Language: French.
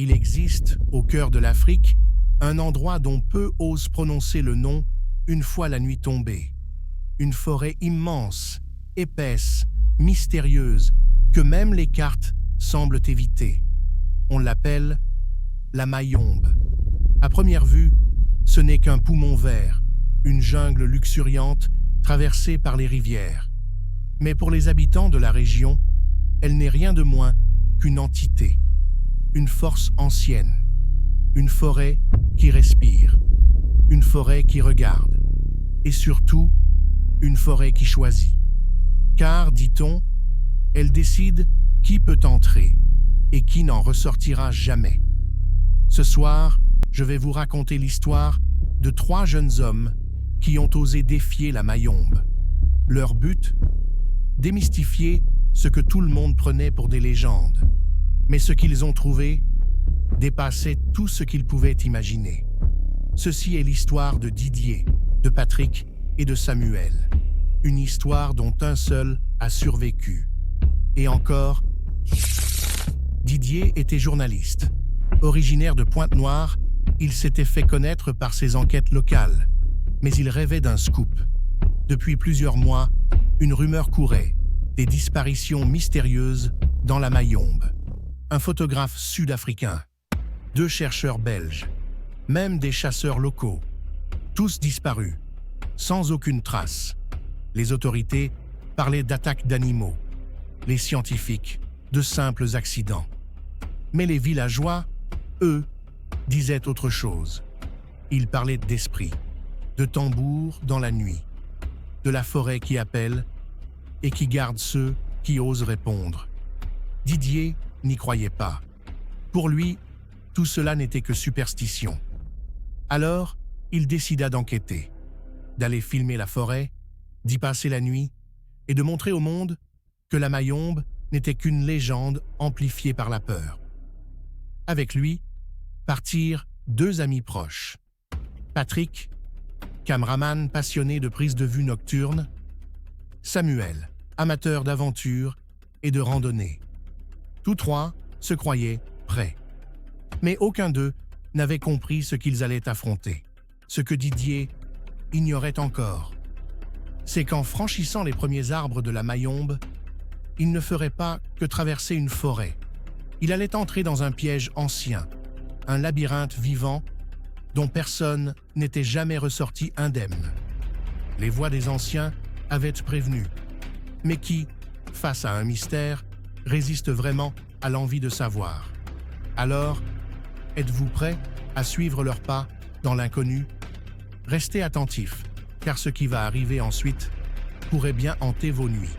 Il existe, au cœur de l'Afrique, un endroit dont peu osent prononcer le nom une fois la nuit tombée. Une forêt immense, épaisse, mystérieuse, que même les cartes semblent éviter. On l'appelle la Mayombe. À première vue, ce n'est qu'un poumon vert, une jungle luxuriante traversée par les rivières. Mais pour les habitants de la région, elle n'est rien de moins qu'une entité, une force ancienne, une forêt qui respire, une forêt qui regarde, et surtout, une forêt qui choisit. Car, dit-on, elle décide qui peut entrer et qui n'en ressortira jamais. Ce soir, je vais vous raconter l'histoire de 3 jeunes hommes qui ont osé défier la Mayombe. Leur but? Démystifier ce que tout le monde prenait pour des légendes. Mais ce qu'ils ont trouvé dépassait tout ce qu'ils pouvaient imaginer. Ceci est l'histoire de Didier, de Patrick et de Samuel. Une histoire dont un seul a survécu. Et encore, Didier était journaliste. Originaire de Pointe-Noire, il s'était fait connaître par ses enquêtes locales. Mais il rêvait d'un scoop. Depuis plusieurs mois, une rumeur courait, des disparitions mystérieuses dans la Mayombe. Un photographe sud-africain, 2 chercheurs belges, même des chasseurs locaux, tous disparus, sans aucune trace. Les autorités parlaient d'attaques d'animaux, les scientifiques de simples accidents. Mais les villageois, eux, disaient autre chose. Ils parlaient d'esprits, de tambours dans la nuit, de la forêt qui appelle et qui garde ceux qui osent répondre. Didier n'y croyait pas. Pour lui, tout cela n'était que superstition. Alors, il décida d'enquêter, d'aller filmer la forêt, d'y passer la nuit et de montrer au monde que la Mayombe n'était qu'une légende amplifiée par la peur. Avec lui, partirent 2 amis proches. Patrick, caméraman passionné de prise de vue nocturne, Samuel, amateur d'aventure et de randonnée. Tous 3 se croyaient prêts. Mais aucun d'eux n'avait compris ce qu'ils allaient affronter. Ce que Didier ignorait encore, c'est qu'en franchissant les premiers arbres de la Mayombe, il ne ferait pas que traverser une forêt. Il allait entrer dans un piège ancien, un labyrinthe vivant dont personne n'était jamais ressorti indemne. Les voix des anciens avaient prévenu, mais qui, face à un mystère, résiste vraiment à l'envie de savoir. Alors, êtes-vous prêts à suivre leurs pas dans l'inconnu? Restez attentifs, car ce qui va arriver ensuite pourrait bien hanter vos nuits.